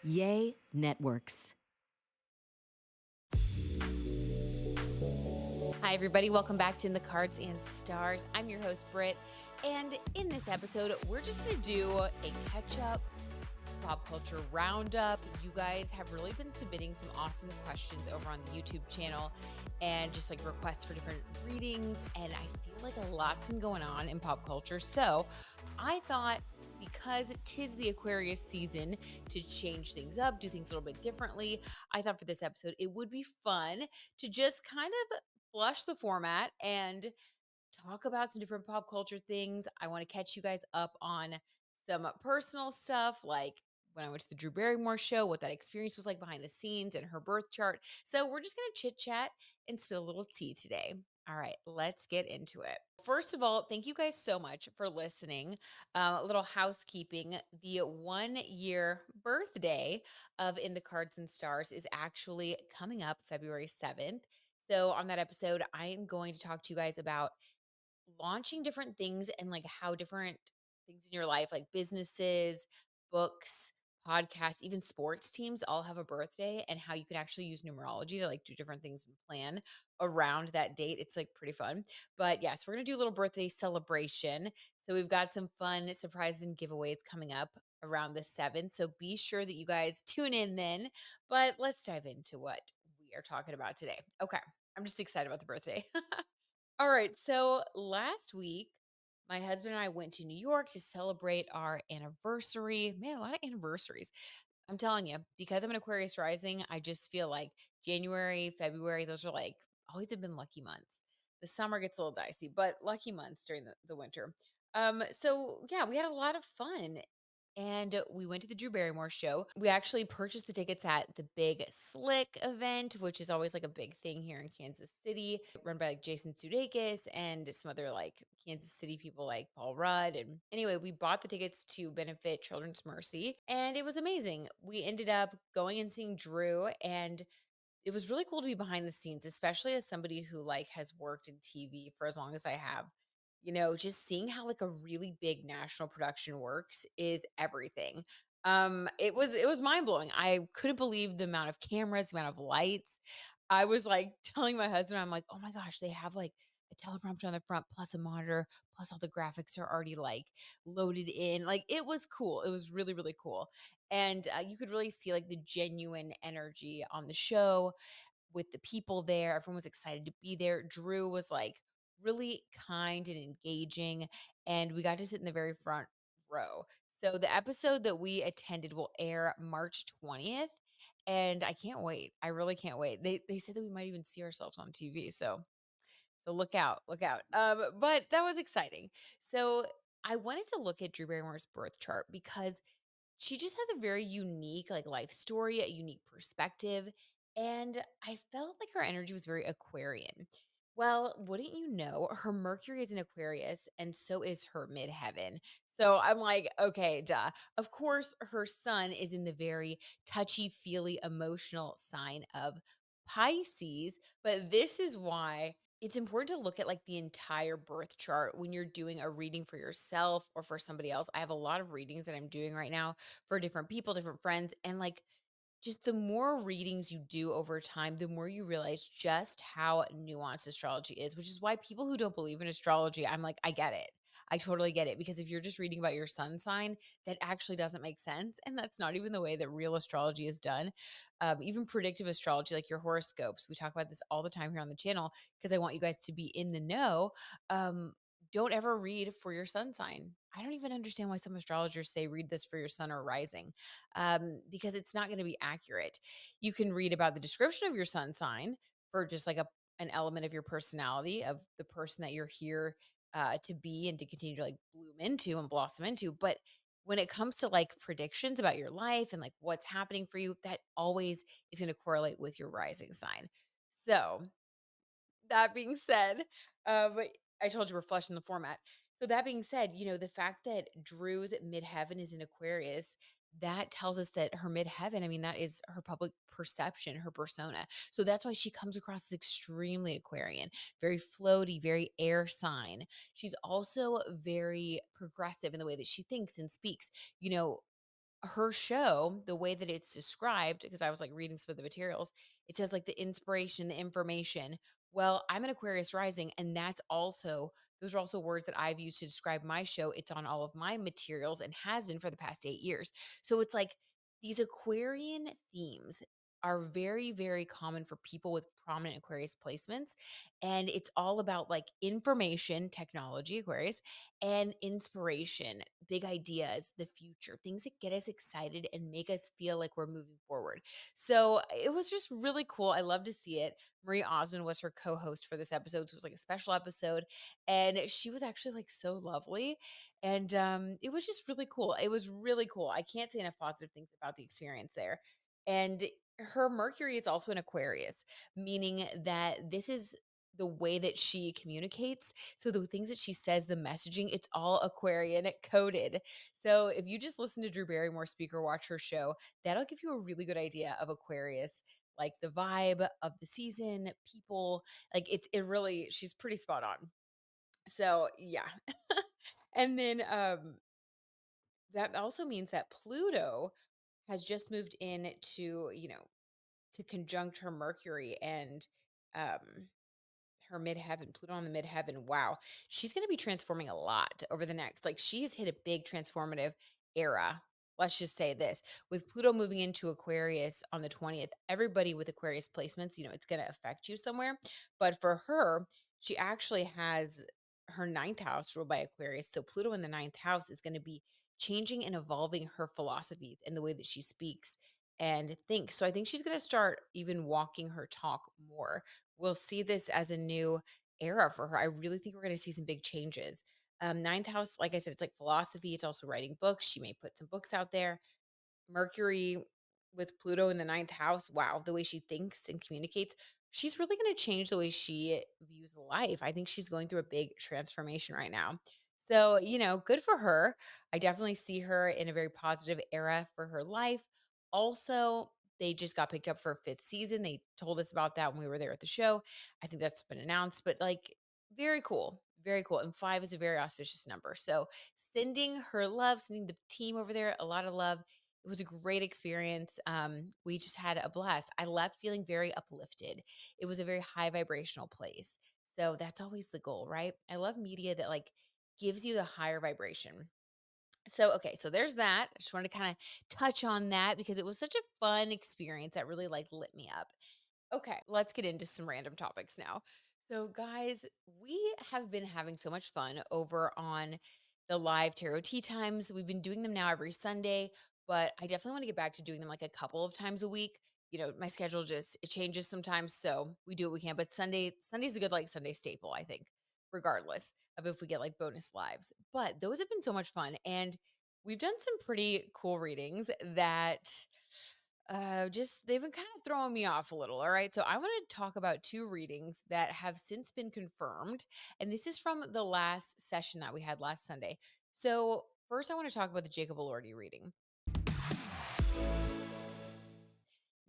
Yay Networks. Hi, everybody. Welcome back to In the Cards and Stars. I'm your host, Brit. And in this episode, we're just going to do a catch-up pop culture roundup. You guys have really been submitting some awesome questions over on the YouTube channel and just like requests for different readings. And I feel like a lot's been going on in pop culture. So I thought, because 'tis the Aquarius season, to change things up, do things a little bit differently, I thought for this episode, it would be fun to just kind of flush the format and talk about some different pop culture things. I want to catch you guys up on some personal stuff, like when I went to the Drew Barrymore show, what that experience was like behind the scenes and her birth chart. So we're just going to chit chat and spill a little tea today. All right, let's get into it. First of all, thank you guys so much for listening. A little housekeeping. The 1 year birthday of In the Cards and Stars is actually coming up February 7th. So on that episode, I am going to talk to you guys about launching different things and like how different things in your life, like businesses, books, podcasts, even sports teams all have a birthday, and how you can actually use numerology to like do different things and plan around that date. It's like pretty fun. But yes, we're going to do a little birthday celebration. So we've got some fun surprises and giveaways coming up around the 7th. So be sure that you guys tune in then. But let's dive into what we are talking about today. Okay. I'm just excited about the birthday. All right. So last week, my husband and I went to New York to celebrate our anniversary. Man, a lot of anniversaries. I'm telling you, because I'm an Aquarius rising, I just feel like January, February, those are like always have been lucky months. The summer gets a little dicey, but lucky months during the winter. So yeah, we had a lot of fun. And we went to the Drew Barrymore show. We actually purchased the tickets at the Big Slick event, which is always like a big thing here in Kansas City, run by like Jason Sudeikis and some other like Kansas City people like Paul Rudd. And anyway, we bought the tickets to benefit Children's Mercy, and it was amazing. We ended up going and seeing Drew, and it was really cool to be behind the scenes, especially as somebody who like has worked in TV for as long as I have. Just seeing how like a really big national production works is everything. It was mind-blowing. I couldn't believe the amount of cameras, the amount of lights. I was like telling my husband, I'm like, "Oh my gosh, they have like a teleprompter on the front plus a monitor, plus all the graphics are already like loaded in." Like it was cool. It was really, really cool. And you could really see like the genuine energy on the show with the people there. Everyone was excited to be there. Drew was like really kind and engaging, and we got to sit in the very front row. So the episode that we attended will air March 20th, and I can't wait. I really can't wait. They said that we might even see ourselves on TV. So look out, look out. But that was exciting. So I wanted to look at Drew Barrymore's birth chart because she just has a very unique like life story, a unique perspective, and I felt like her energy was very Aquarian. Well, wouldn't you know, her Mercury is in Aquarius and so is her midheaven. So I'm like, okay, duh. Of course, her sun is in the very touchy-feely emotional sign of Pisces, but this is why it's important to look at like the entire birth chart when you're doing a reading for yourself or for somebody else. I have a lot of readings that I'm doing right now for different people, different friends. And like, just the more readings you do over time, the more you realize just how nuanced astrology is, which is why people who don't believe in astrology, I'm like, I get it. I totally get it. Because if you're just reading about your sun sign, that actually doesn't make sense. And that's not even the way that real astrology is done. Even predictive astrology, like your horoscopes, we talk about this all the time here on the channel because I want you guys to be in the know. Don't ever read for your sun sign. I don't even understand why some astrologers say read this for your sun or rising, because it's not going to be accurate. You can read about the description of your sun sign for just like an element of your personality, of the person that you're here to be and to continue to like bloom into and blossom into. But when it comes to like predictions about your life and like what's happening for you, that always is going to correlate with your rising sign. So that being said, I told you we're flushing the format. So that being said, the fact that Drew's midheaven is in Aquarius, that tells us that her midheaven, I mean, that is her public perception, her persona. So that's why she comes across as extremely Aquarian, very floaty, very air sign. She's also very progressive in the way that she thinks and speaks. You know, her show, the way that it's described, because I was like reading some of the materials, it says like the inspiration, the information. Well, I'm an Aquarius rising, and those are also words that I've used to describe my show. It's on all of my materials and has been for the past 8 years. So it's like these Aquarian themes are very, very common for people with prominent Aquarius placements. And it's all about like information, technology, Aquarius, and inspiration, big ideas, the future, things that get us excited and make us feel like we're moving forward. So it was just really cool. I love to see it. Marie Osmond was her co-host for this episode. So it was like a special episode. And she was actually like so lovely. And it was just really cool. It was really cool. I can't say enough positive things about the experience there. And her Mercury is also an Aquarius, meaning that this is the way that she communicates. So the things that she says, the messaging, it's all Aquarian coded. So if you just listen to Drew Barrymore speak or watch her show, that'll give you a really good idea of Aquarius, like the vibe of the season, people, like it really, she's pretty spot on. So yeah. And then that also means that Pluto has just moved in to, to conjunct her Mercury and um her midheaven, Pluto on the midheaven. Wow. She's going to be transforming a lot over the next, like, she has hit a big transformative era. Let's just say this, with Pluto moving into Aquarius on the 20th, everybody with Aquarius placements, it's going to affect you somewhere. But for her, she actually has her ninth house ruled by Aquarius. So Pluto in the ninth house is going to be changing and evolving her philosophies and the way that she speaks and thinks. So I think she's going to start even walking her talk more. We'll see this as a new era for her. I really think we're going to see some big changes. Ninth house, like I said, it's like philosophy. It's also writing books. She may put some books out there. Mercury with Pluto in the ninth house. Wow, the way she thinks and communicates, she's really going to change the way she views life. I think she's going through a big transformation right now. So, good for her. I definitely see her in a very positive era for her life. Also, they just got picked up for a fifth season. They told us about that when we were there at the show. I think that's been announced, but like, very cool. Very cool. And five is a very auspicious number. So, sending her love, sending the team over there a lot of love. It was a great experience. We just had a blast. I left feeling very uplifted. It was a very high vibrational place. So that's always the goal, right? I love media that like gives you the higher vibration. So, okay, so there's that. I just wanted to kind of touch on that because it was such a fun experience that really like lit me up. Okay, let's get into some random topics now. So, guys, we have been having so much fun over on the live tarot tea times. We've been doing them now every Sunday, but I definitely want to get back to doing them like a couple of times a week. My schedule just it changes sometimes, so we do what we can. But Sunday's a good like Sunday staple, I think, regardless of if we get like bonus lives. But those have been so much fun, and we've done some pretty cool readings that just they've been kind of throwing me off a little. All right. So I want to talk about two readings that have since been confirmed. And this is from the last session that we had last Sunday. So first I want to talk about the Jacob Elordi reading.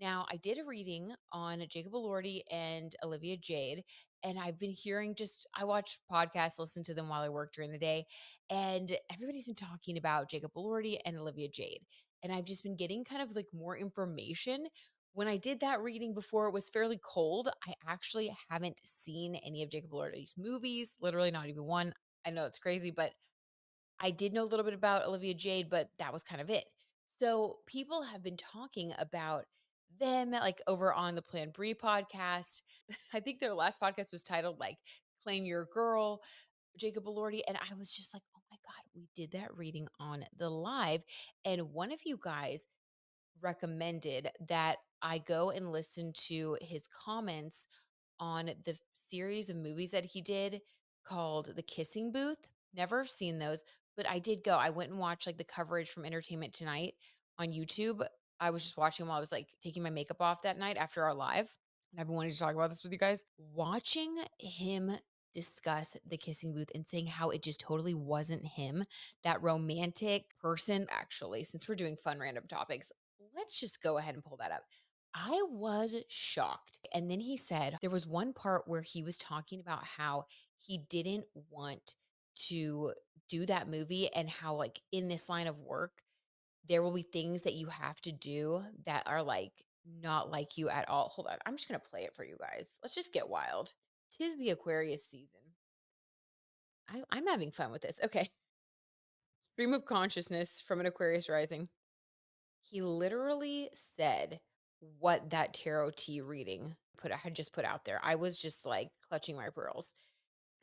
Now, I did a reading on Jacob Elordi and Olivia Jade, and I've been hearing I watch podcasts, listen to them while I work during the day, and everybody's been talking about Jacob Elordi and Olivia Jade. And I've just been getting kind of like more information. When I did that reading before, it was fairly cold. I actually haven't seen any of Jacob Elordi's movies, literally not even one. I know it's crazy, but I did know a little bit about Olivia Jade, but that was kind of it. So people have been talking about them like over on the Plan Brie podcast. I think their last podcast was titled like Claim Your Girl, Jacob Elordi. And I was just like, oh my God, we did that reading on the live. And one of you guys recommended that I go and listen to his comments on the series of movies that he did called The Kissing Booth. Never seen those, but I did go. I went and watched like the coverage from Entertainment Tonight on YouTube. I was just watching while I was like taking my makeup off that night after our live. And I've been wanting to talk about this with you guys. Watching him discuss the kissing booth and saying how it just totally wasn't him, that romantic person. Actually, since we're doing fun random topics, let's just go ahead and pull that up. I was shocked. And then he said there was one part where he was talking about how he didn't want to do that movie and how, like, in this line of work, there will be things that you have to do that are like not like you at all. Hold on. I'm just going to play it for you guys. Let's just get wild. Tis the Aquarius season. I'm having fun with this. Okay. Stream of consciousness from an Aquarius rising. He literally said what that tarot T reading had just put out there. I was just like clutching my pearls.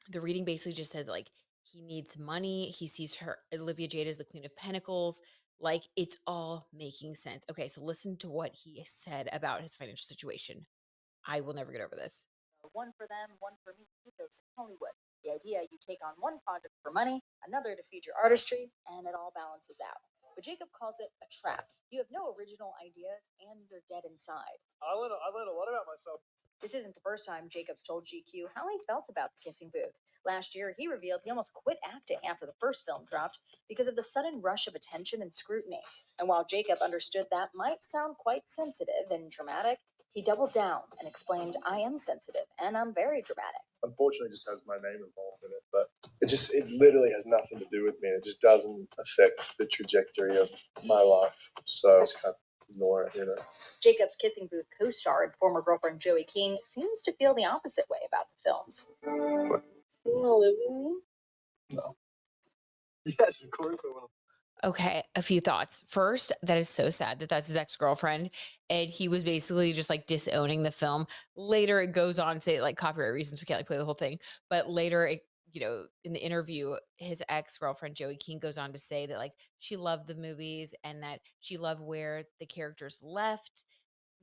The reading basically just said like he needs money. He sees her Olivia Jade as the Queen of Pentacles. Like it's all making sense. Okay, so listen to what he said about his financial situation. I will never get over this. One for them, one for me, ethos in Hollywood. The idea you take on one project for money, another to feed your artistry, and it all balances out. But Jacob calls it a trap. You have no original ideas and you're dead inside. I learned a lot about myself. This isn't the first time Jacob's told GQ how he felt about the kissing booth. Last year, he revealed he almost quit acting after the first film dropped because of the sudden rush of attention and scrutiny. And while Jacob understood that might sound quite sensitive and dramatic, he doubled down and explained, I am sensitive and I'm very dramatic. Unfortunately, it just has my name involved in it, but it literally has nothing to do with me. It just doesn't affect the trajectory of my life. So I just kind of ignore it, Jacob's kissing booth co-star and former girlfriend Joey King seems to feel the opposite way about the films. What? You want to live with me? No. Yes, of course I will. Okay, a few thoughts. First, that is so sad that that's his ex-girlfriend and he was basically just like disowning the film. Later it goes on to say like copyright reasons we can't like play the whole thing, but later in the interview his ex-girlfriend Joey King goes on to say that like she loved the movies and that she loved where the characters left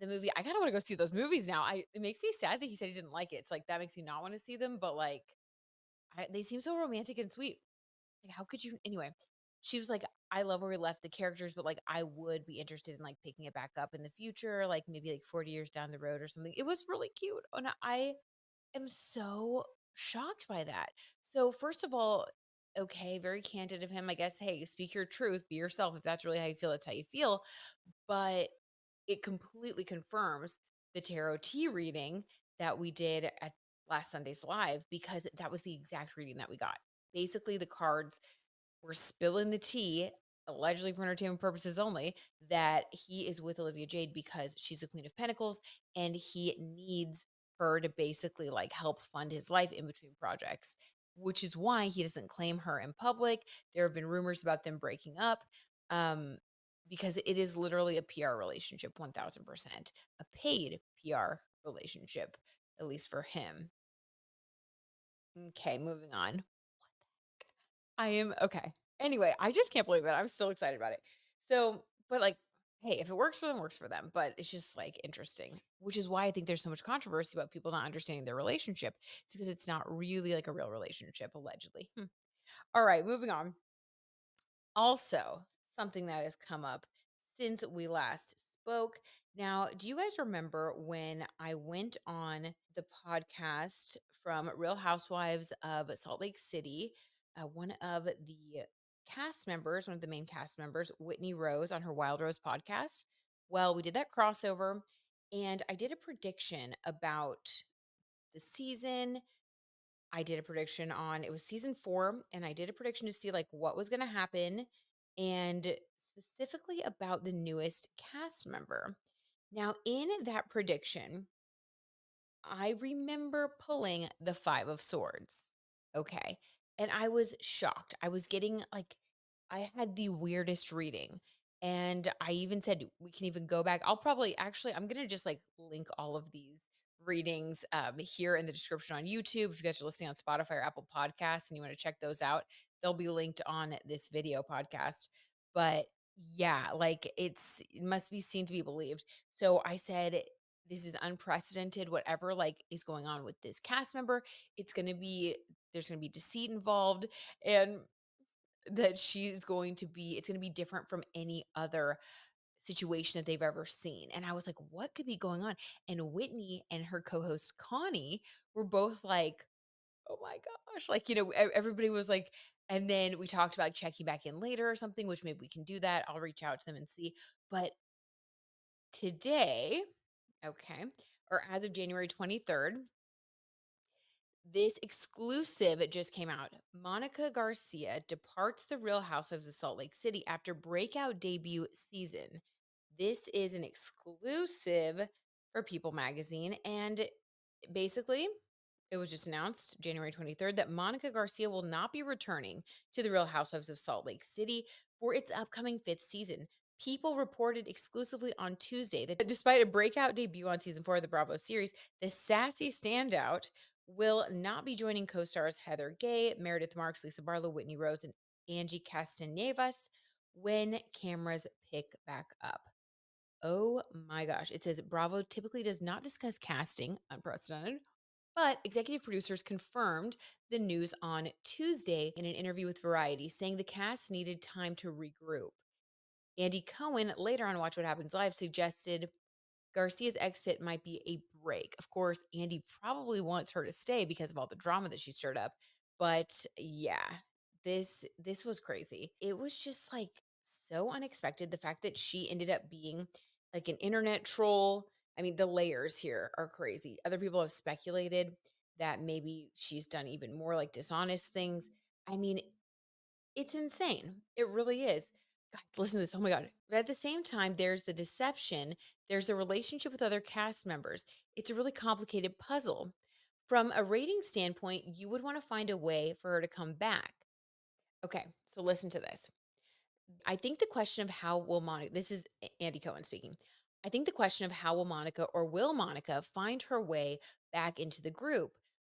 the movie. I kind of want to go see those movies now. It makes me sad that he said he didn't like it. It's like that makes me not want to see them, but like they seem so romantic and sweet. Like, how could you anyway? She was like, I love where we left the characters, but like I would be interested in like picking it back up in the future, like maybe like 40 years down the road or something. It was really cute. And I am so shocked by that. So, first of all, okay, very candid of him. I guess, hey, speak your truth, be yourself. If that's really how you feel, it's how you feel. But it completely confirms the tarot T reading that we did at last Sunday's live because that was the exact reading that we got. Basically, the cards were spilling the tea, allegedly for entertainment purposes only, that he is with Olivia Jade because she's the Queen of Pentacles and he needs her to basically like help fund his life in between projects, which is why he doesn't claim her in public. There have been rumors about them breaking up. Um, because it is literally a PR relationship, 1000%, a paid PR relationship, at least for him. Okay, moving on. I am okay. Anyway, I just can't believe it. I'm so excited about it. So, but like, hey, if it works for them, works for them. But it's just like interesting, which is why I think there's so much controversy about people not understanding their relationship. It's because it's not really like a real relationship, allegedly. All right, moving on. Also, something that has come up since we last spoke. Now, do you guys remember when I went on the podcast from Real Housewives of Salt Lake City? One of the cast members, one of the main cast members, Whitney Rose, on her Wild Rose podcast. Well, we did that crossover and I did a prediction about the season. I did a prediction on it was season 4 and I did a prediction to see like what was going to happen and specifically about the newest cast member. Now, in that prediction, I remember pulling the 5 of swords. Okay. And I was shocked. I was getting like I had the weirdest reading. And I even said we can even go back. I'll probably actually I'm gonna just like link all of these readings here in the description on YouTube. If you guys are listening on Spotify or Apple Podcasts and you want to check those out, they'll be linked on this video podcast. But yeah, like it must be seen to be believed. So I said this is unprecedented, whatever like is going on with this cast member. There's going to be deceit involved and that it's going to be different from any other situation that they've ever seen. And I was like, what could be going on? And Whitney and her co-host Connie were both like, oh my gosh, like, everybody was like, and then we talked about checking back in later or something, which maybe we can do that. I'll reach out to them and see. But today, okay, or as of January 23rd, This exclusive just came out. Monica Garcia departs the Real Housewives of Salt Lake City after breakout debut season. This is an exclusive for People Magazine. And basically, it was just announced January 23rd that Monica Garcia will not be returning to the Real Housewives of Salt Lake City for its upcoming fifth season. People reported exclusively on Tuesday that despite a breakout debut on season 4 of the Bravo series, the sassy standout will not be joining co-stars Heather Gay, Meredith Marks, Lisa Barlow, Whitney Rose, and Angie Castanevas when cameras pick back up. Oh my gosh. It says Bravo typically does not discuss casting, unprecedented, but executive producers confirmed the news on Tuesday in an interview with Variety, saying the cast needed time to regroup. Andy Cohen, later on Watch What Happens Live, suggested Garcia's exit might be a break. Of course, Andy probably wants her to stay because of all the drama that she stirred up. But yeah, this was crazy. It was just like so unexpected. The fact that she ended up being like an internet troll. I mean, the layers here are crazy. Other people have speculated that maybe she's done even more like dishonest things. I mean, it's insane. It really is. God, listen to this. Oh my God. But at the same time, there's the deception, there's the relationship with other cast members. It's a really complicated puzzle. From a rating standpoint, you would want to find a way for her to come back. Okay, so listen to this. I think the question of how will Monica, this is Andy Cohen speaking. I think the question of how will Monica or will Monica find her way back into the group?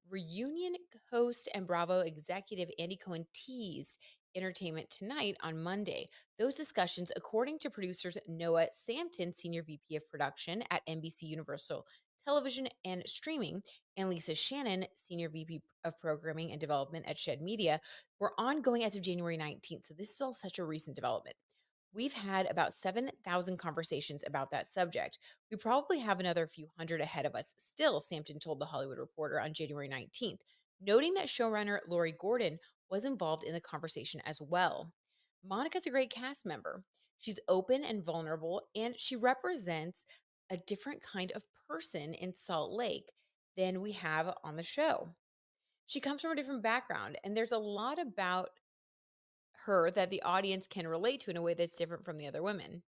Reunion host and Bravo executive Andy Cohen teased Entertainment Tonight on Monday. Those discussions, according to producers Noah Sampton, Senior VP of Production at NBC Universal Television and Streaming, and Lisa Shannon, Senior VP of Programming and Development at Shed Media, were ongoing as of January 19th. So this is all such a recent development. We've had about 7,000 conversations about that subject. We probably have another few hundred ahead of us still, Sampton told The Hollywood Reporter on January 19th, noting that showrunner Lori Gordon was involved in the conversation as well. Monica's a great cast member. She's open and vulnerable, and she represents a different kind of person in Salt Lake than we have on the show. She comes from a different background, and there's a lot about her that the audience can relate to in a way that's different from the other women.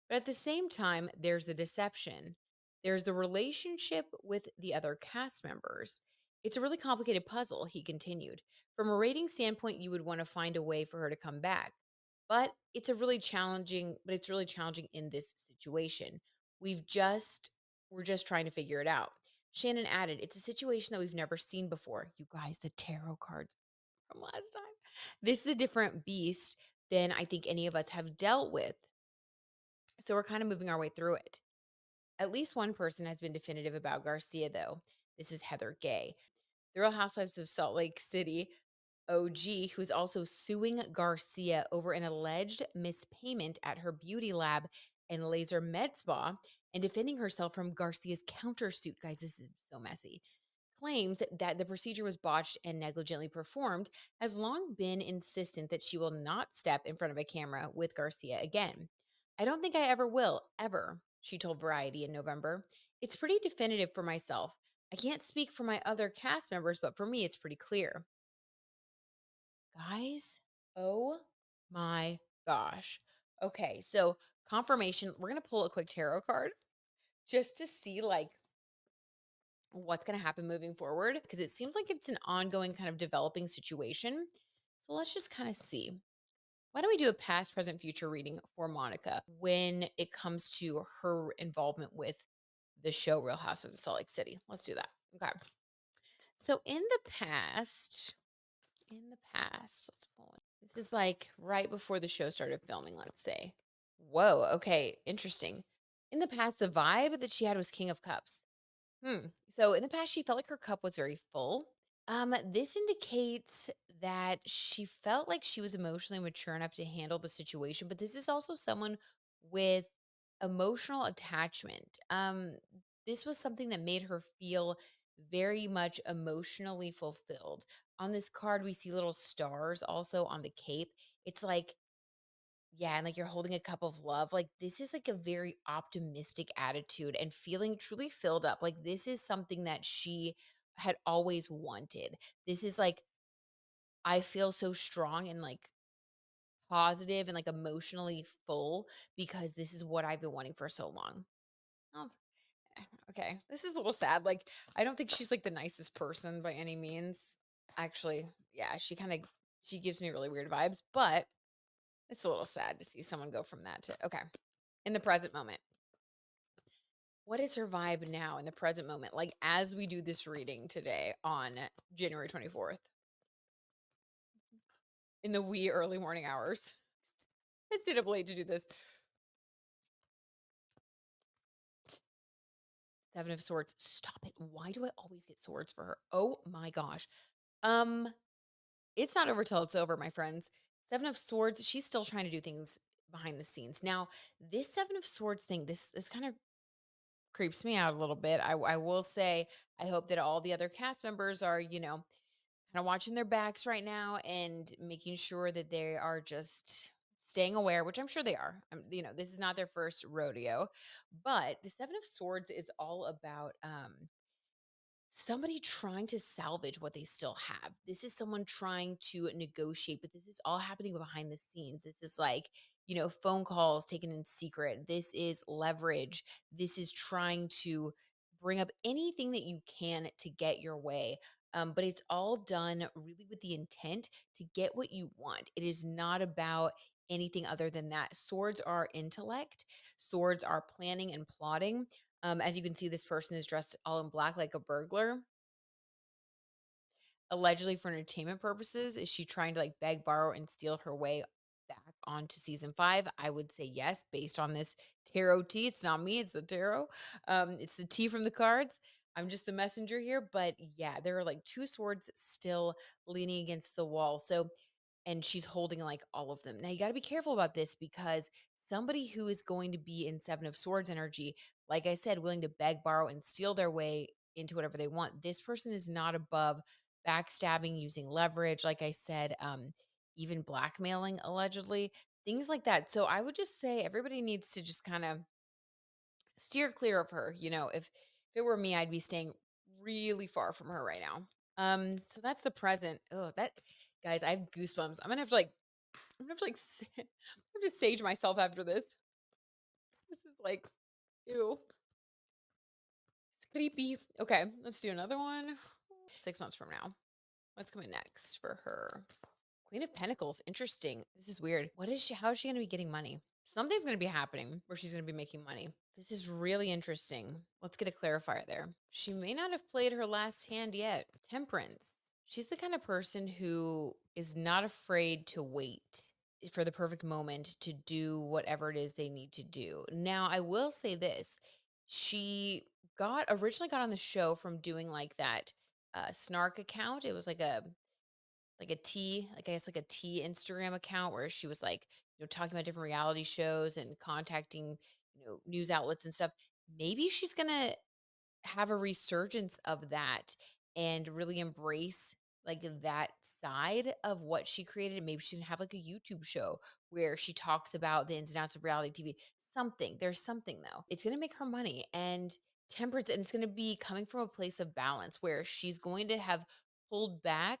But at the same time, there's the deception. There's the relationship with the other cast members. It's a really complicated puzzle, he continued. From a rating standpoint, you would want to find a way for her to come back. It's really challenging in this situation. We're just trying to figure it out. Shannon added, it's a situation that we've never seen before. You guys, the tarot cards from last time. This is a different beast than I think any of us have dealt with. So we're kind of moving our way through it. At least one person has been definitive about Garcia, though. This is Heather Gay. The Real Housewives of Salt Lake City OG, who's also suing Garcia over an alleged mispayment at her beauty lab and laser med spa and defending herself from Garcia's countersuit. Guys, this is so messy. Claims that the procedure was botched and negligently performed, has long been insistent that she will not step in front of a camera with Garcia again. I don't think I ever will, ever, she told Variety in November. It's pretty definitive for myself. I can't speak for my other cast members, but for me, it's pretty clear. Guys, oh my gosh. Okay, so confirmation. We're going to pull a quick tarot card just to see like what's going to happen moving forward because it seems like it's an ongoing kind of developing situation. So let's just kind of see. Why don't we do a past, present, future reading for Monica when it comes to her involvement with the show Real Housewives of Salt Lake City? Let's do that. Okay. So let's pull it. This is like right before the show started filming, let's say. Whoa, okay, interesting. In the past, the vibe that she had was King of Cups. So in the past, she felt like her cup was very full. This indicates that she felt like she was emotionally mature enough to handle the situation, but this is also someone with emotional attachment. This was something that made her feel very much emotionally fulfilled. On this card, we see little stars also on the cape. It's like, yeah, and like you're holding a cup of love. Like this is like a very optimistic attitude and feeling truly filled up. Like this is something that she had always wanted. This is like, I feel so strong and like positive and like emotionally full because this is what I've been wanting for so long. Oh, okay. This is a little sad. Like, I don't think she's like the nicest person by any means. Actually, yeah, she gives me really weird vibes, but it's a little sad to see someone go from that to okay. In the present moment. What is her vibe now in the present moment? Like as we do this reading today on January 24th in the wee early morning hours. I stayed up late to do this. Seven of Swords. Stop it. Why do I always get swords for her? Oh my gosh. Um, it's not over till it's over, my friends. Seven of Swords, she's still trying to do things behind the scenes. Now, this Seven of Swords thing, this kind of creeps me out a little bit. I will say, I hope that all the other cast members are, kind of watching their backs right now and making sure that they are just staying aware, which I'm sure they are. This is not their first rodeo, but the Seven of Swords is all about somebody trying to salvage what they still have. This is someone trying to negotiate, but this is all happening behind the scenes. This is like, phone calls taken in secret. This is leverage. This is trying to bring up anything that you can to get your way. But it's all done really with the intent to get what you want. It is not about anything other than that. Swords are intellect, swords are planning and plotting. As you can see, this person is dressed all in black like a burglar. Allegedly for entertainment purposes. Is she trying to like beg, borrow, and steal her way back onto season 5? I would say yes, based on this tarot tea. It's not me, it's the tarot. It's the tea from the cards. I'm just the messenger here. But yeah, there are like two swords still leaning against the wall. So and she's holding like all of them. Now you got to be careful about this because somebody who is going to be in Seven of Swords energy, like I said, willing to beg, borrow, and steal their way into whatever they want. This person is not above backstabbing, using leverage, like I said, even blackmailing allegedly, things like that. So I would just say everybody needs to just kind of steer clear of her. If it were me, I'd be staying really far from her right now. So that's the present. Oh, that guys, I have goosebumps. I'm gonna have to like I have to sage myself after this. This is like, ew, it's creepy. Okay, let's do another one. 6 months from now. What's coming next for her? Queen of Pentacles. Interesting. This is weird. How is she going to be getting money? Something's going to be happening where she's going to be making money. This is really interesting. Let's get a clarifier there. She may not have played her last hand yet. Temperance. She's the kind of person who is not afraid to wait for the perfect moment to do whatever it is they need to do. Now, I will say this. She originally got on the show from doing like that snark account. It was like a tea, like I guess like a tea Instagram account where she was like, talking about different reality shows and contacting, news outlets and stuff. Maybe she's gonna have a resurgence of that and really embrace like that side of what she created. Maybe she can have like a YouTube show where she talks about the ins and outs of reality TV. Something. There's something though. It's gonna make her money and temperance, and it's gonna be coming from a place of balance where she's going to have pulled back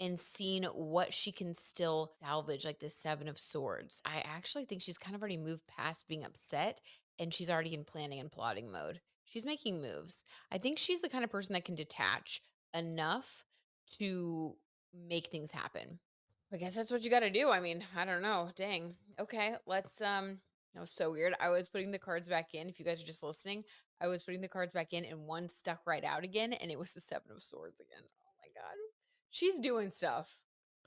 and seen what she can still salvage, like the Seven of Swords. I actually think she's kind of already moved past being upset and she's already in planning and plotting mode. She's making moves. I think she's the kind of person that can detach enough to make things happen. I guess that's what you got to do. I mean, I don't know. Dang. Okay, let's that was so weird. I was putting the cards back in. If you guys are just listening, I was putting the cards back in and one stuck right out again and it was the Seven of Swords again. Oh my god. She's doing stuff.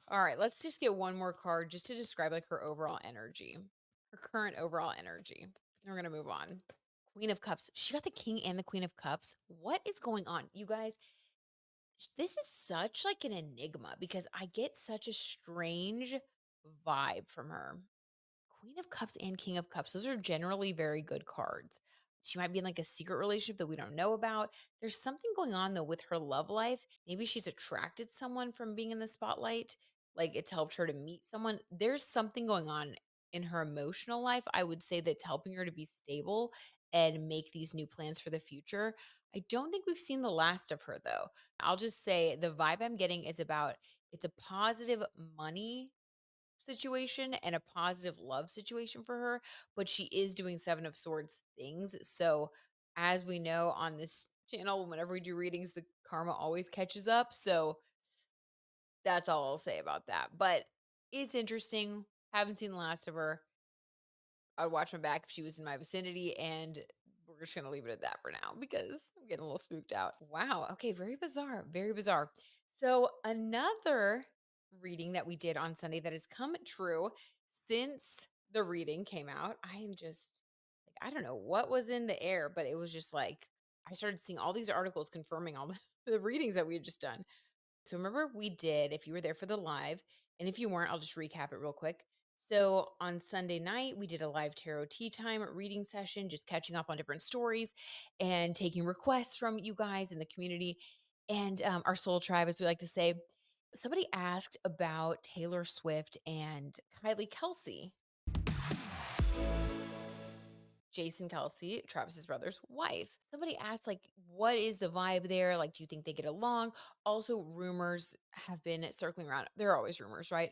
All right, let's just get one more card just to describe like her overall energy. Her current overall energy. And we're going to move on. Queen of Cups. She got the King and the Queen of Cups. What is going on? You guys, this is such like an enigma because I get such a strange vibe from her. Queen of Cups and King of Cups, those are generally very good cards. She might be in like a secret relationship that we don't know about. There's something going on though with her love life. Maybe she's attracted someone from being in the spotlight. Like it's helped her to meet someone. There's something going on in her emotional life, I would say, that's helping her to be stable and make these new plans for the future. I don't think we've seen the last of her though. I'll just say the vibe I'm getting is about it's a positive money situation and a positive love situation for her, but she is doing 7 of swords things. So, as we know on this channel, whenever we do readings, the karma always catches up. So, that's all I'll say about that. But it's interesting. Haven't seen the last of her. I'd watch my back if she was in my vicinity, and we're just gonna leave it at that for now because I'm getting a little spooked out. Wow. Okay. Very bizarre. Very bizarre. So another reading that we did on Sunday that has come true since the reading came out. I am just like, I don't know what was in the air, but it was just like I started seeing all these articles confirming all the readings that we had just done. So remember we did, if you were there for the live, and if you weren't, I'll just recap it real quick. So on Sunday night, we did a live tarot tea time reading session, just catching up on different stories and taking requests from you guys in the community and our soul tribe, as we like to say. Somebody asked about Taylor Swift and Kylie Kelce. Jason Kelsey, Travis's brother's wife. Somebody asked, like, what is the vibe there? Like, do you think they get along? Also, rumors have been circling around. There are always rumors, right?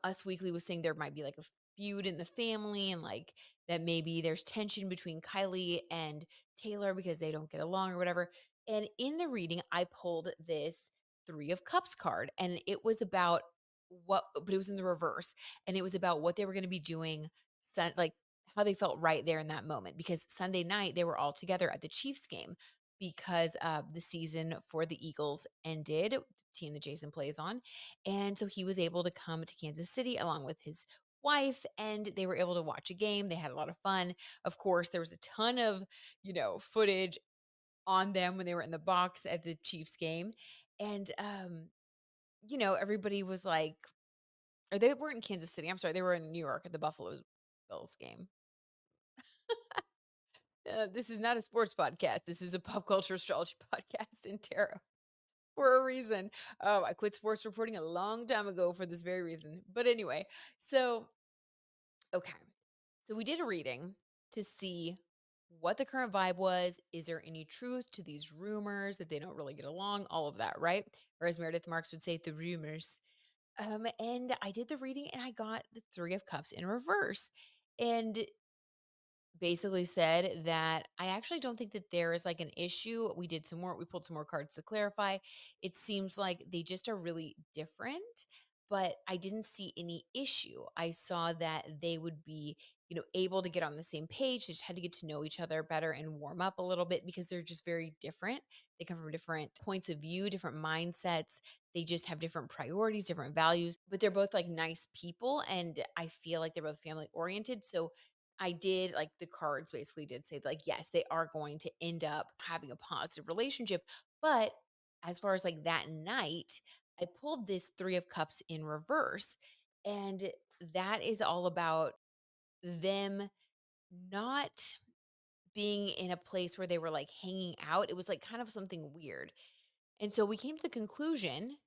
Us Weekly was saying there might be like a feud in the family and like that maybe there's tension between Kylie and Taylor because they don't get along or whatever. And in the reading, I pulled this Three of Cups card and it was about but it was in the reverse. And it was about what they were going to be doing, like how they felt right there in that moment because Sunday night they were all together at the Chiefs game because the season for the Eagles ended, the team that Jason plays on. And so he was able to come to Kansas City along with his wife and they were able to watch a game. They had a lot of fun. Of course, there was a ton of, footage on them when they were in the box at the Chiefs game. And everybody was like, or they weren't in Kansas City. I'm sorry, they were in New York at the Buffalo Bills game. This is not a sports podcast. This is a pop culture astrology podcast and tarot for a reason. I quit sports reporting a long time ago for this very reason. But anyway, so, okay. So we did a reading to see what the current vibe was. Is there any truth to these rumors that they don't really get along? All of that, right? Or as Meredith Marks would say, the rumors. And I did the reading and I got the Three of Cups in reverse. And basically said that I actually don't think that there is like an issue. We pulled some more cards to clarify. It seems like they just are really different, but I didn't see any issue. I saw that they would be, able to get on the same page. They just had to get to know each other better and warm up a little bit because they're just very different. They come from different points of view, different mindsets. They just have different priorities, different values, but they're both like nice people. And I feel like they're both family oriented. So I did like the cards basically did say like, yes, they are going to end up having a positive relationship. But as far as like that night, I pulled this Three of Cups in reverse. And that is all about them not being in a place where they were like hanging out. It was like kind of something weird. And so we came to the conclusion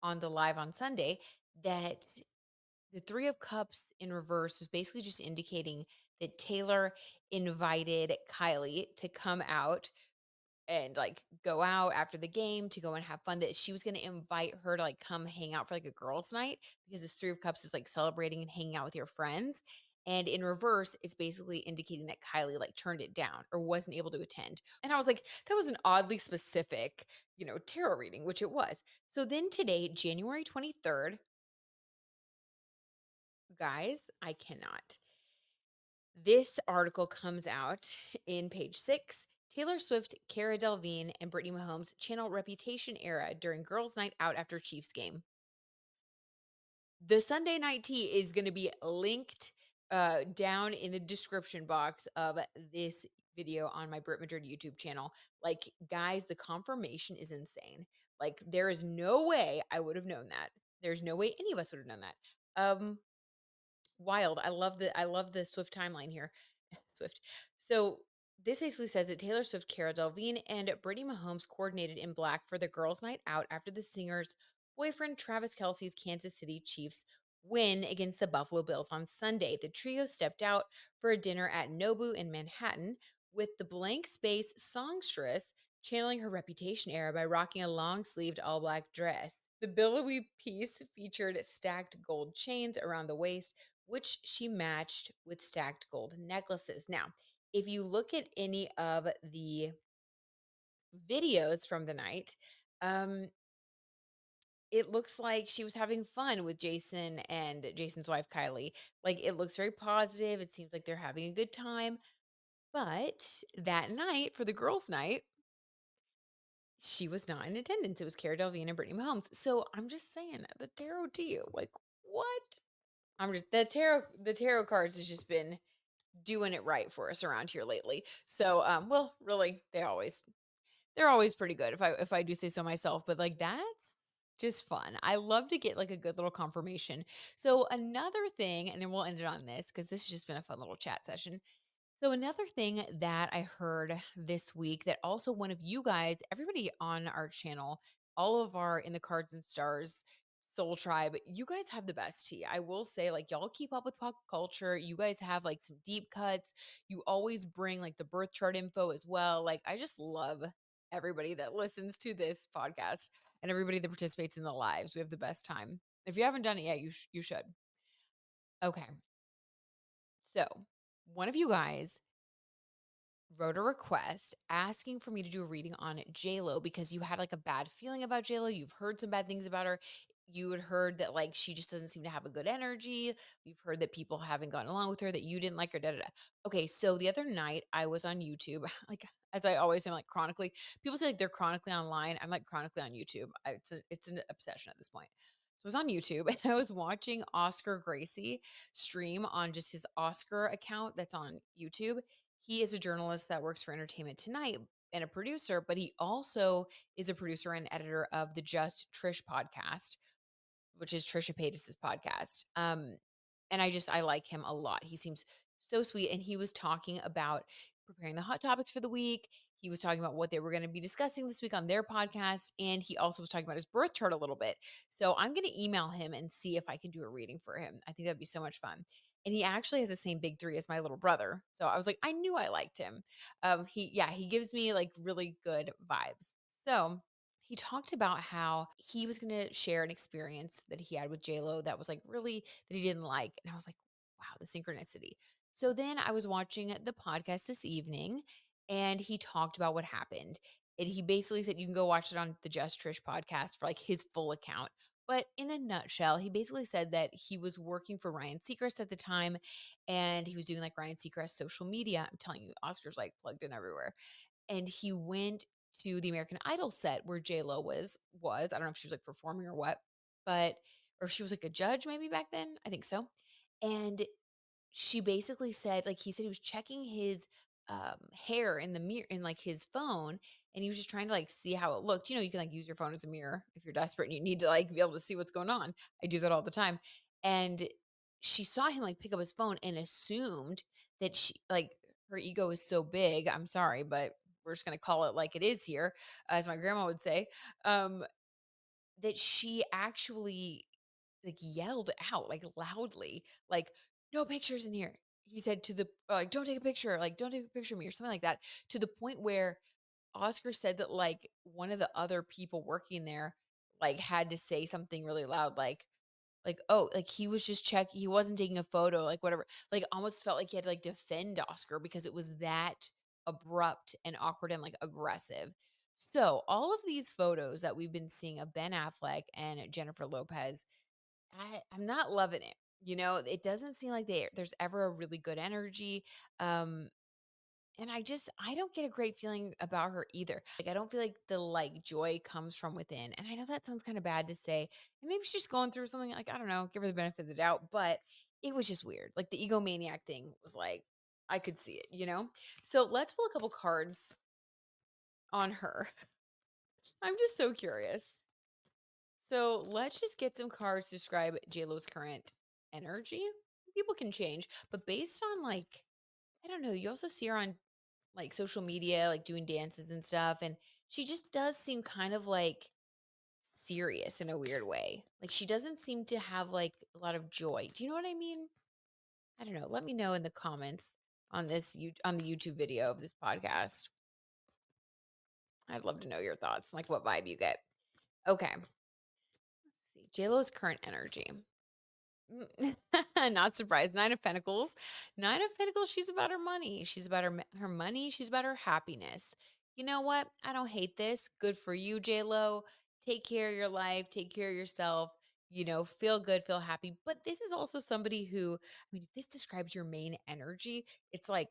on the live on Sunday that the Three of Cups in reverse was basically just indicating that Taylor invited Kylie to come out and like go out after the game to go and have fun, that she was going to invite her to like come hang out for like a girls' night because this Three of Cups is like celebrating and hanging out with your friends. And in reverse, it's basically indicating that Kylie like turned it down or wasn't able to attend. And I was like, that was an oddly specific, tarot reading, which it was. So then today, January 23rd, guys, I cannot. This article comes out in page 6. Taylor Swift, Cara Delevingne, and Brittany Mahomes channel reputation era during girls' night out after Chiefs game. The Sunday night tea is going to be linked down in the description box of this video on my Brit Madrid YouTube channel. Like, guys, the confirmation is insane. Like, there is no way I would have known that. There's no way any of us would have known that. Wild. I love the Swift timeline here. Swift. So this basically says that Taylor Swift, Cara Delevingne, and Brittany Mahomes coordinated in black for the girls' night out after the singer's boyfriend Travis Kelce's Kansas City Chiefs win against the Buffalo Bills on Sunday. The trio stepped out for a dinner at Nobu in Manhattan with the blank space songstress channeling her Reputation era by rocking a long-sleeved all-black dress. The billowy piece featured stacked gold chains around the waist, which she matched with stacked gold necklaces. Now, if you look at any of the videos from the night, um, it looks like she was having fun with Jason and Jason's wife, Kylie. Like, it looks very positive. It seems like they're having a good time. But that night, for the girls' night, she was not in attendance. It was Cara Delevingne and Brittany Mahomes. So I'm just saying, the tarot to you, like, what? I'm just the tarot cards has just been doing it right for us around here lately. So well, really, they're always pretty good if I do say so myself, but like that's just fun. I love to get like a good little confirmation. So another thing, and then we'll end it on this because this has just been a fun little chat session. So another thing that I heard this week that also one of you guys, everybody on our channel, all of our In the Cards and Stars Soul Tribe, you guys have the best tea. I will say, like, y'all keep up with pop culture. You guys have like some deep cuts. You always bring like the birth chart info as well. Like, I just love everybody that listens to this podcast and everybody that participates in the lives. We have the best time. If you haven't done it yet, you should. Okay. So, one of you guys wrote a request asking for me to do a reading on J-Lo because you had like a bad feeling about J-Lo. You've heard some bad things about her. You had heard that like she just doesn't seem to have a good energy. We've heard that people haven't gotten along with her, that you didn't like her. Da, da, da. Okay, so the other night I was on YouTube, like as I always am, like chronically. People say like they're chronically online. I'm like chronically on YouTube. It's an obsession at this point. So I was on YouTube and I was watching Oscar Gracie stream on just his Oscar account that's on YouTube. He is a journalist that works for Entertainment Tonight and a producer, but he also is a producer and editor of the Just Trish podcast, which is Trisha Paytas's podcast. And I like him a lot. He seems so sweet. And he was talking about preparing the hot topics for the week. He was talking about what they were going to be discussing this week on their podcast. And he also was talking about his birth chart a little bit. So I'm going to email him and see if I can do a reading for him. I think that'd be so much fun. And he actually has the same big three as my little brother. So I was like, I knew I liked him. He gives me like really good vibes. So he talked about how he was going to share an experience that he had with JLo that was like really that he didn't like. And I was like, wow, the synchronicity. So then I was watching the podcast this evening and he talked about what happened. And he basically said you can go watch it on the Just Trish podcast for like his full account. But in a nutshell, he basically said that he was working for Ryan Seacrest at the time and he was doing like Ryan Seacrest social media. I'm telling you, Oscar's like plugged in everywhere. And he went to the American Idol set where J-Lo was. I don't know if she was like performing or what, but or she was like a judge maybe back then. I think so. And she basically said, like he said he was checking his hair in the mirror in like his phone and he was just trying to like see how it looked. You know, you can like use your phone as a mirror if you're desperate and you need to like be able to see what's going on. I do that all the time. And she saw him like pick up his phone and assumed that she like her ego is so big. I'm sorry, but we're just going to call it like it is here, as my grandma would say, um, that she actually like yelled out like loudly, like, no pictures in here. He said to the like, don't take a picture, like, don't take a picture of me or something like that, to the point where Oscar said that like one of the other people working there like had to say something really loud, like, oh, like he was just he wasn't taking a photo, like whatever. Like almost felt like he had to like defend Oscar because it was that abrupt and awkward and like aggressive. So all of these photos that we've been seeing of Ben Affleck and Jennifer Lopez, I'm not loving it. You know, it doesn't seem like there's ever a really good energy. Um, and I don't get a great feeling about her either. Like, I don't feel like the like joy comes from within. And I know that sounds kind of bad to say. And maybe she's going through something like, I don't know, give her the benefit of the doubt, but it was just weird. Like the egomaniac thing was like, I could see it, you know? So let's pull a couple cards on her. I'm just so curious. So let's just get some cards to describe JLo's current energy. People can change, but based on like, I don't know, you also see her on like social media, like doing dances and stuff. And she just does seem kind of like serious in a weird way. Like she doesn't seem to have like a lot of joy. Do you know what I mean? I don't know. Let me know in the comments on on the YouTube video of this podcast. I'd love to know your thoughts, like what vibe you get. Okay. Let's see. JLo's current energy. Not surprised. Nine of Pentacles. Nine of Pentacles, she's about her money. She's about her money. She's about her happiness. You know what? I don't hate this. Good for you, JLo. Take care of your life. Take care of yourself. Feel good, feel happy. But this is also somebody who, I mean, if this describes your main energy, it's like,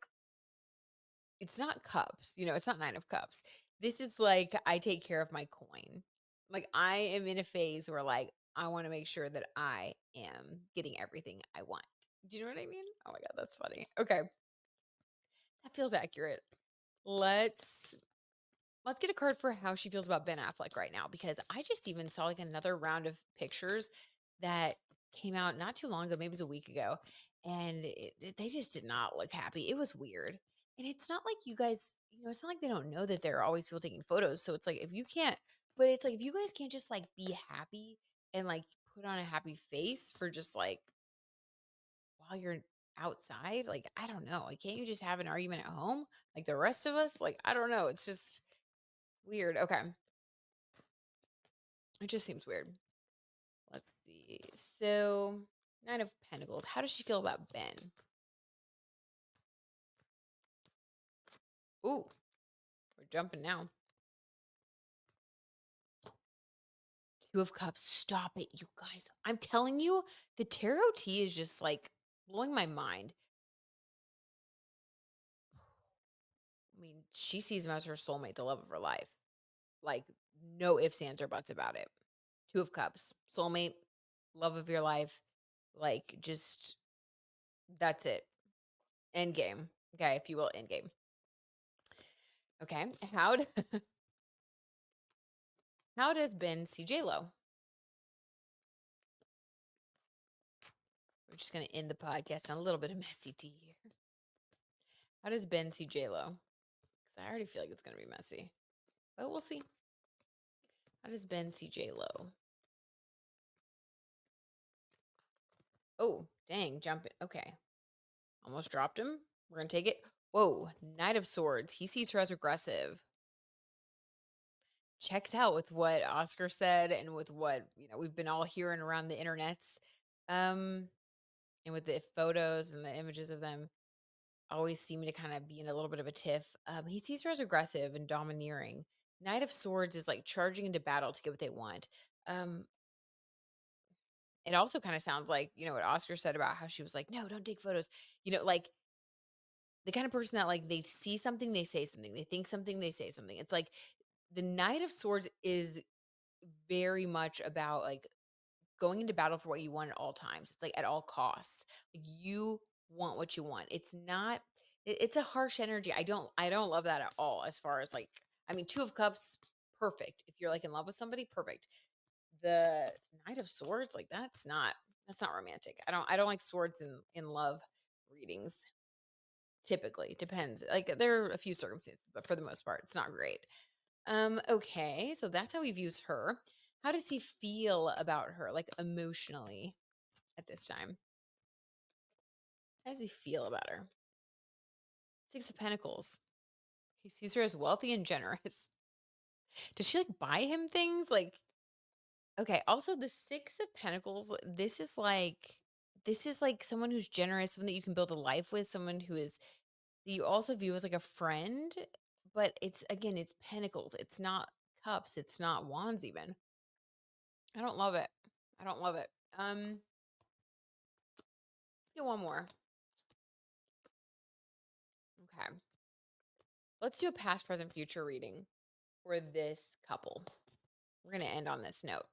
it's not cups, it's not nine of cups. This is like, I take care of my coin. Like, I am in a phase where, like, I want to make sure that I am getting everything I want. Do you know what I mean? Oh my God, that's funny. Okay. That feels accurate. Let's get a card for how she feels about Ben Affleck right now, because I just even saw like another round of pictures that came out not too long ago, maybe it was a week ago, and they just did not look happy. It was weird. And it's not like you guys, it's not like they don't know that there are always people taking photos. So it's like, if you can't, but it's like, if you guys can't just like be happy and like put on a happy face for just like while you're outside, like, I don't know. Like, can't you just have an argument at home like the rest of us? Like, I don't know. It's just weird. Okay. It just seems weird. Let's see. So, Nine of Pentacles. How does she feel about Ben? Ooh, we're jumping now. Two of Cups. Stop it, you guys. I'm telling you, the tarot tea is just like blowing my mind. I mean, she sees him as her soulmate, the love of her life. Like, no ifs, ands, or buts about it. Two of Cups. Soulmate, love of your life. Like, just, that's it. End game. Okay, if you will, end game. Okay. How does Ben see JLo? We're just going to end the podcast on a little bit of messy tea here. How does Ben see JLo? Because I already feel like it's going to be messy, but we'll see. How does Ben see JLo? Oh, dang, jump it. Okay. Almost dropped him. We're going to take it. Whoa, Knight of Swords. He sees her as aggressive. Checks out with what Oscar said and with what, we've been all hearing around the internets. And with the photos and the images of them always seem to kind of be in a little bit of a tiff. He sees her as aggressive and domineering. Knight of Swords is like charging into battle to get what they want. It also kind of sounds like, what Oscar said about how she was like, no, don't take photos. Like the kind of person that like they see something, they say something, they think something, they say something. It's like the Knight of Swords is very much about like going into battle for what you want at all times. It's like at all costs. Like you want what you want. It's not it's a harsh energy. I don't love that at all as far as like, I mean, Two of Cups, perfect. If you're like in love with somebody, perfect. The Knight of Swords, like that's not romantic. I don't like swords in love readings. Typically, depends. Like there are a few circumstances, but for the most part, it's not great. Okay, so that's how he views her. How does he feel about her, like emotionally at this time? How does he feel about her? Six of Pentacles. He sees her as wealthy and generous. Does she like buy him things? Like, okay. Also, the Six of Pentacles, this is like someone who's generous, someone that you can build a life with, someone who is that you also view as like a friend, but it's pentacles. It's not cups. It's not wands even. I don't love it. I don't love it. Let's get one more. Okay. Let's do a past, present, future reading for this couple. We're going to end on this note.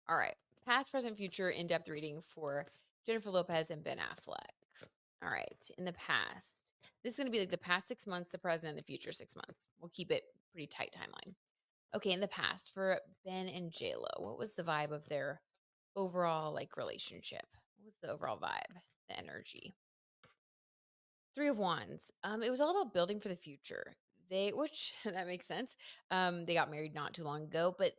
All right. Past, present, future in-depth reading for Jennifer Lopez and Ben Affleck. All right. In the past, this is going to be like the past 6 months, the present, and the future 6 months. We'll keep it pretty tight timeline. Okay. In the past for Ben and JLo, what was the vibe of their overall like relationship? What was the overall vibe, the energy? Three of Wands. It was all about building for the future. Which that makes sense. They got married not too long ago, but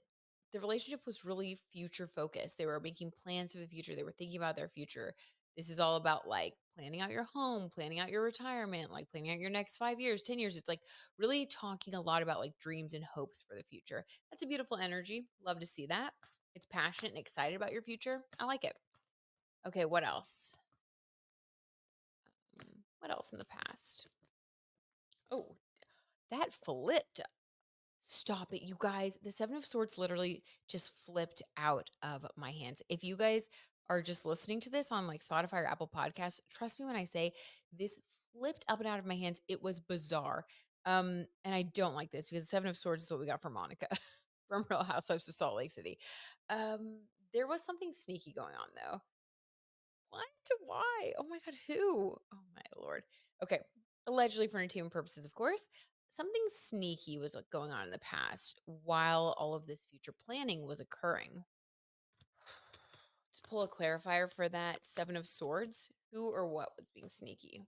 the relationship was really future focused. They were making plans for the future. They were thinking about their future. This is all about like planning out your home, planning out your retirement, like planning out your next 5 years, 10 years. It's like really talking a lot about like dreams and hopes for the future. That's a beautiful energy. Love to see that. It's passionate and excited about your future. I like it. Okay, what else? What else in the past? Oh, that flipped. Stop it, you guys. The Seven of Swords literally just flipped out of my hands. If you guys are just listening to this on like Spotify or Apple Podcasts, trust me when I say this flipped up and out of my hands. It was bizarre. And I don't like this because the Seven of Swords is what we got from Monica from Real Housewives of Salt Lake City. There was something sneaky going on though. What? Why? Oh my God, who? Oh my Lord. Okay. Allegedly for entertainment purposes, of course. Something sneaky was going on in the past while all of this future planning was occurring. Let's pull a clarifier for that Seven of Swords. Who or what was being sneaky?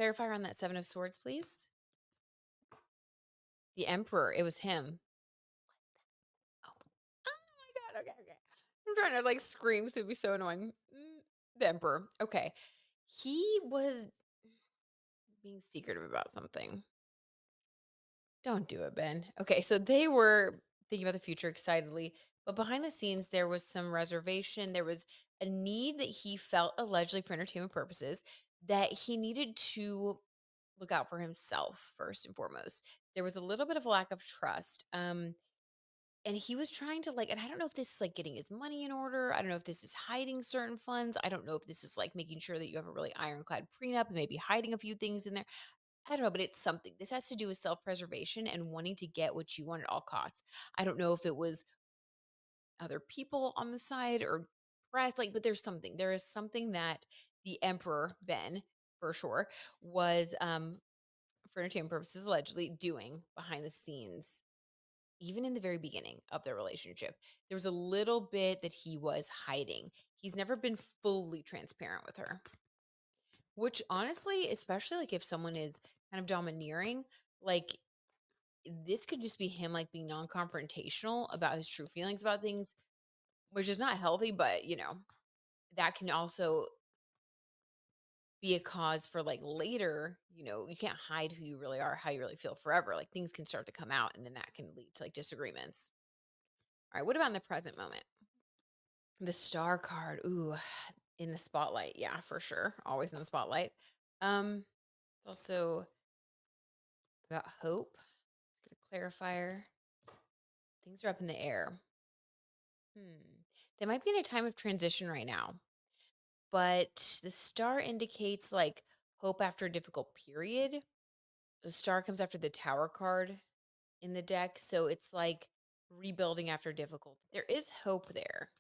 Clarifier on that Seven of Swords, please. The Emperor. It was him. Oh, oh my God. Okay, okay. I'm trying to like scream, so it'd be so annoying. The Emperor. Okay. He was being secretive about something. Don't do it, Ben. Okay, so they were thinking about the future excitedly, but behind the scenes, there was some reservation. There was a need that he felt allegedly for entertainment purposes that he needed to look out for himself first and foremost. There was a little bit of a lack of trust. And he was trying to like, and I don't know if this is like getting his money in order. I don't know if this is hiding certain funds. I don't know if this is like making sure that you have a really ironclad prenup and maybe hiding a few things in there. I don't know, but it's something. This has to do with self-preservation and wanting to get what you want at all costs. I don't know if it was other people on the side or press, like, but there's something. There is something that the Emperor, Ben, for sure, was for entertainment purposes allegedly doing behind the scenes, even in the very beginning of their relationship. There was a little bit that he was hiding. He's never been fully transparent with her. Which honestly, especially like if someone is kind of domineering, like this could just be him like being non-confrontational about his true feelings about things, which is not healthy, but that can also be a cause for like later, you can't hide who you really are, how you really feel forever. Like things can start to come out and then that can lead to like disagreements. All right, what about in the present moment? The Star card. Ooh, in the spotlight. Yeah, for sure. Always in the spotlight. Also about hope. Let's get a clarifier. Things are up in the air. They might be in a time of transition right now, but the star indicates like hope after a difficult period. The star comes after the Tower card in the deck, so it's like rebuilding after difficulty. There is hope there,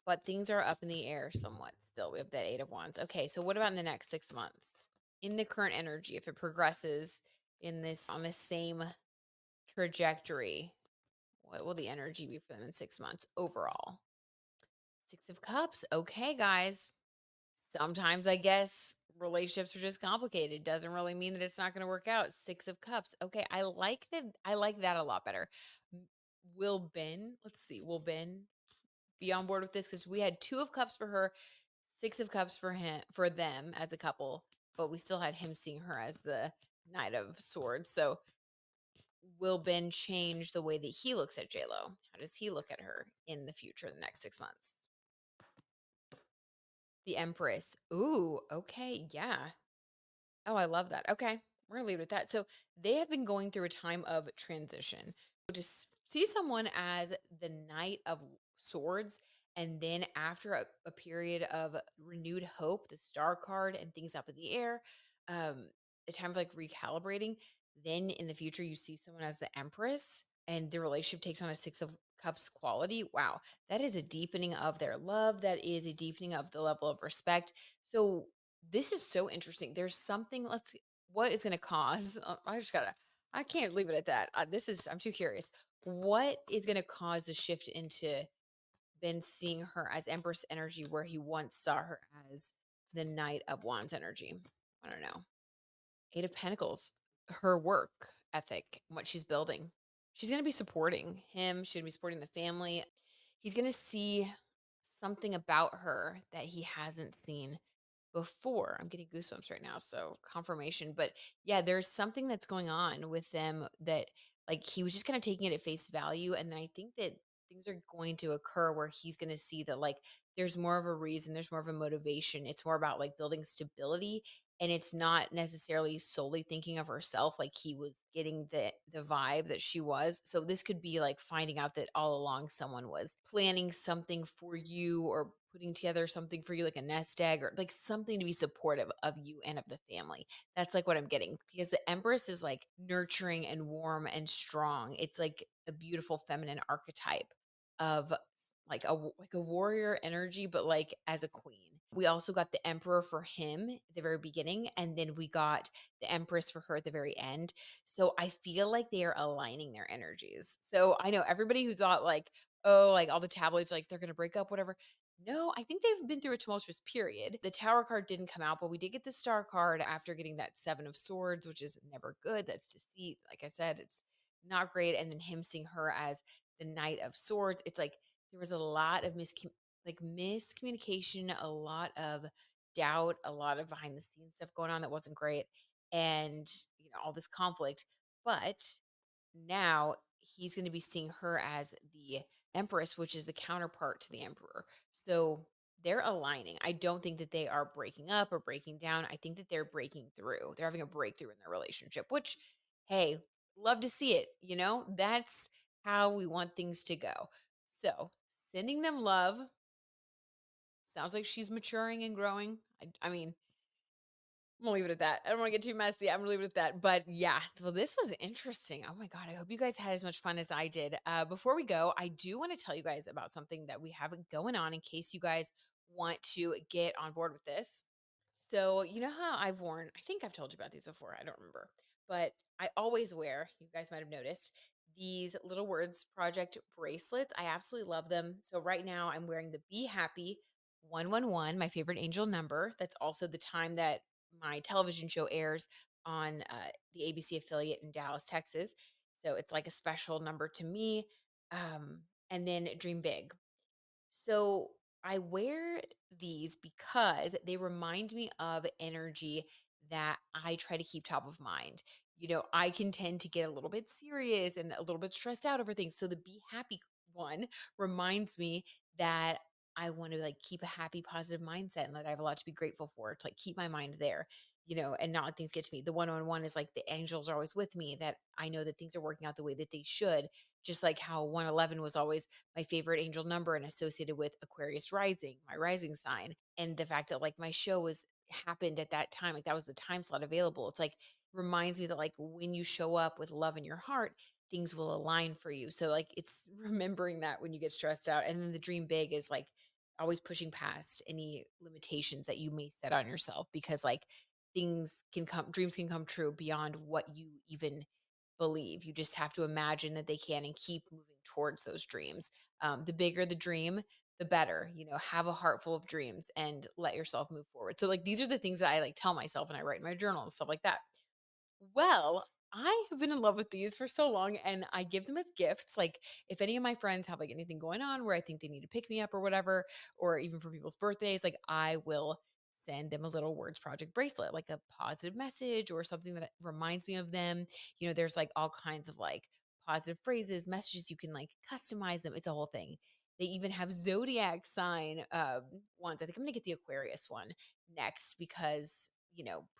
but things are up in the air somewhat still. We have that Eight of Wands. Okay, so what about in the next 6 months? In the current energy, if it progresses in this on the same trajectory, what will the energy be for them in 6 months overall? Six of Cups. Okay, guys. Sometimes I guess relationships are just complicated. Doesn't really mean that it's not going to work out. Six of Cups. Okay, I like that. I like that a lot better. Will Ben, let's see, will Ben be on board with this? Because we had Two of Cups for her, Six of Cups for him, for them as a couple, but we still had him seeing her as the Knight of Swords. So will Ben change the way that he looks at JLo? How does he look at her in the future, the next 6 months? The Empress. Ooh, okay, yeah. Oh, I love that. Okay, we're gonna leave it at that. So they have been going through a time of transition. So to see someone as the Knight of Swords, and then after a period of renewed hope, the Star card and things up in the air, a time of like recalibrating. Then in the future, you see someone as the Empress, and the relationship takes on a Six of Cups quality. Wow, that is a deepening of their love. That is a deepening of the level of respect. So this is so interesting. There's something, what is going to cause, I can't leave it at that. I'm too curious. What is going to cause a shift into Ben seeing her as Empress energy where he once saw her as the Knight of Wands energy? I don't know. Eight of Pentacles, her work ethic, what she's building. She's going to be supporting him. She's going to be supporting the family. He's going to see something about her that he hasn't seen before. I'm getting goosebumps right now, so confirmation. But yeah, there's something that's going on with them that like he was just kind of taking it at face value. And then I think that things are going to occur where he's going to see that like there's more of a reason, there's more of a motivation. It's more about like building stability. And it's not necessarily solely thinking of herself, like he was getting the vibe that she was. So this could be like finding out that all along someone was planning something for you or putting together something for you, like a nest egg or like something to be supportive of you and of the family. That's like what I'm getting because the Empress is like nurturing and warm and strong. It's like a beautiful feminine archetype of like a warrior energy, but like as a queen. We also got the Emperor for him at the very beginning, and then we got the Empress for her at the very end. So I feel like they are aligning their energies. So I know everybody who thought like, oh, like all the tabloids, like they're gonna break up, whatever. No, I think they've been through a tumultuous period. The Tower card didn't come out, but we did get the Star card after getting that Seven of Swords, which is never good. That's deceit. Like I said, it's not great. And then him seeing her as the Knight of Swords. It's like there was a lot of miscommunication, a lot of doubt, a lot of behind the scenes stuff going on that wasn't great, and all this conflict. But now he's going to be seeing her as the Empress, which is the counterpart to the Emperor. So they're aligning. I don't think that they are breaking up or breaking down. I think that they're breaking through. They're having a breakthrough in their relationship, which, hey, love to see it. That's how we want things to go. So sending them love. Sounds like she's maturing and growing. I mean, I'm gonna leave it at that. I don't want to get too messy. I'm gonna leave it at that. But yeah, well, this was interesting. Oh my God. I hope you guys had as much fun as I did. Before we go, I do want to tell you guys about something that we have going on in case you guys want to get on board with this. So, you know how I've worn, I think I've told you about these before. I don't remember, but I always wear, you guys might have noticed, these little words project bracelets. I absolutely love them. So, right now I'm wearing the Be Happy 111, my favorite angel number. That's also the time that my television show airs on the ABC affiliate in Dallas, Texas. So, it's like a special number to me. And then Dream Big. So I wear these because they remind me of energy that I try to keep top of mind. I can tend to get a little bit serious and a little bit stressed out over things. So the Be Happy one reminds me that I want to like keep a happy, positive mindset and that I have a lot to be grateful for to like keep my mind there, and not let things get to me. The 111 is like the angels are always with me, that I know that things are working out the way that they should, just like how 111 was always my favorite angel number and associated with Aquarius rising, my rising sign. And the fact that like my show was happened at that time, like that was the time slot available. It's like reminds me that like when you show up with love in your heart, things will align for you. So like it's remembering that when you get stressed out. And then the dream big is like always pushing past any limitations that you may set on yourself, because like dreams can come true beyond what you even believe. You just have to imagine that they can and keep moving towards those dreams. The bigger the dream, the better. Have a heart full of dreams and let yourself move forward. So, like, these are the things that I like tell myself and I write in my journal and stuff like that. Well, I have been in love with these for so long and I give them as gifts. Like, if any of my friends have like anything going on where I think they need to pick me up or whatever, or even for people's birthdays, like, I will send them a little words project bracelet, like a positive message or something that reminds me of them. There's like all kinds of like positive phrases, messages. You can like customize them. It's a whole thing. They even have zodiac sign ones. I think I'm going to get the Aquarius one next because,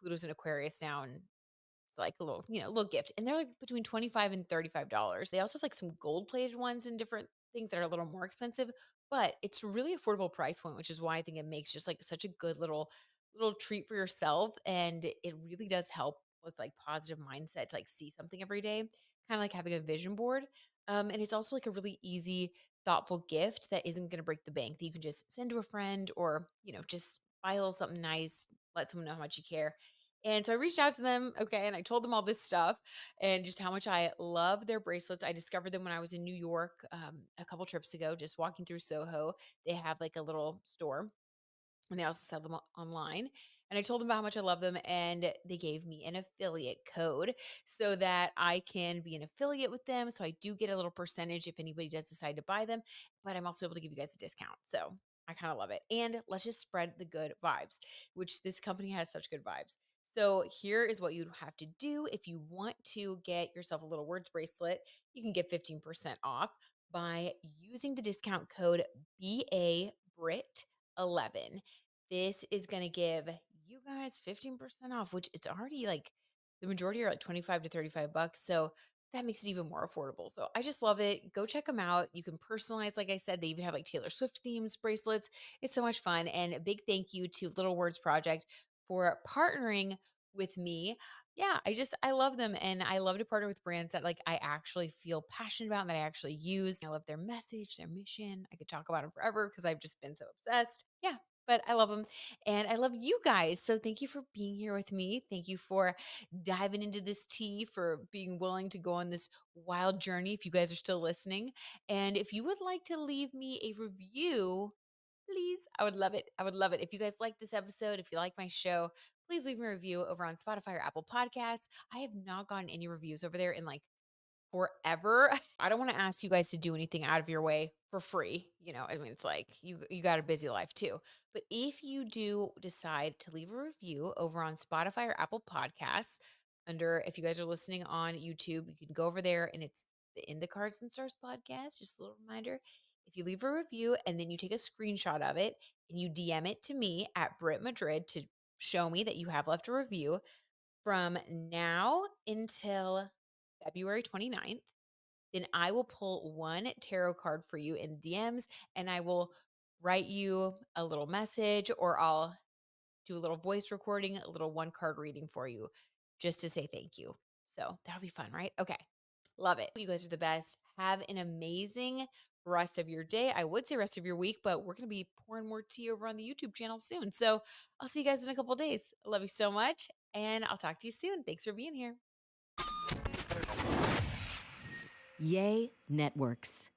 Pluto's in Aquarius now and it's like a little, little gift. And they're like between 25 and $35. They also have like some gold plated ones and different things that are a little more expensive, but it's a really affordable price point, which is why I think it makes just like such a good little treat for yourself. And it really does help with like positive mindset to like see something every day, kind of like having a vision board. And it's also like a really easy, thoughtful gift that isn't going to break the bank, that you can just send to a friend or, just buy a little something nice, let someone know how much you care. And so I reached out to them, okay, and I told them all this stuff and just how much I love their bracelets. I discovered them when I was in New York a couple trips ago, just walking through Soho. They have like a little store and they also sell them online. And I told them about how much I love them, and they gave me an affiliate code so that I can be an affiliate with them. So I do get a little percentage if anybody does decide to buy them, but I'm also able to give you guys a discount. So I kind of love it. And let's just spread the good vibes, which this company has such good vibes. So here is what you'd have to do if you want to get yourself a little words bracelet. You can get 15% off by using the discount code BABRIT11. This is going to give you guys 15% off, which it's already like the majority are like 25 to 35 bucks. So that makes it even more affordable. So I just love it. Go check them out. You can personalize, like I said, they even have like Taylor Swift themes, bracelets. It's so much fun. And a big thank you to Little Words Project for partnering with me. Yeah, I love them. And I love to partner with brands that like I actually feel passionate about and that I actually use. I love their message, their mission. I could talk about them forever because I've just been so obsessed. Yeah, but I love them. And I love you guys. So thank you for being here with me. Thank you for diving into this tea, for being willing to go on this wild journey if you guys are still listening. And if you would like to leave me a review, please, I would love it. I would love it. If you guys like this episode, if you like my show, please leave me a review over on Spotify or Apple Podcasts. I have not gotten any reviews over there in like forever. I don't want to ask you guys to do anything out of your way for free. I mean, it's like you got a busy life too. But if you do decide to leave a review over on Spotify or Apple Podcasts, if you guys are listening on YouTube, you can go over there and it's the In the Cards and Stars podcast. Just a little reminder. If you leave a review and then you take a screenshot of it and you DM it to me at Brit Madrid to show me that you have left a review from now until February 29th, then I will pull one tarot card for you in DMs and I will write you a little message or I'll do a little voice recording, a little one card reading for you just to say thank you. So that'll be fun, right? Okay. Love it. You guys are the best. Have an amazing rest of your day. I would say rest of your week, but we're going to be pouring more tea over on the YouTube channel soon. So I'll see you guys in a couple of days. I love you so much and I'll talk to you soon. Thanks for being here. Yay Networks.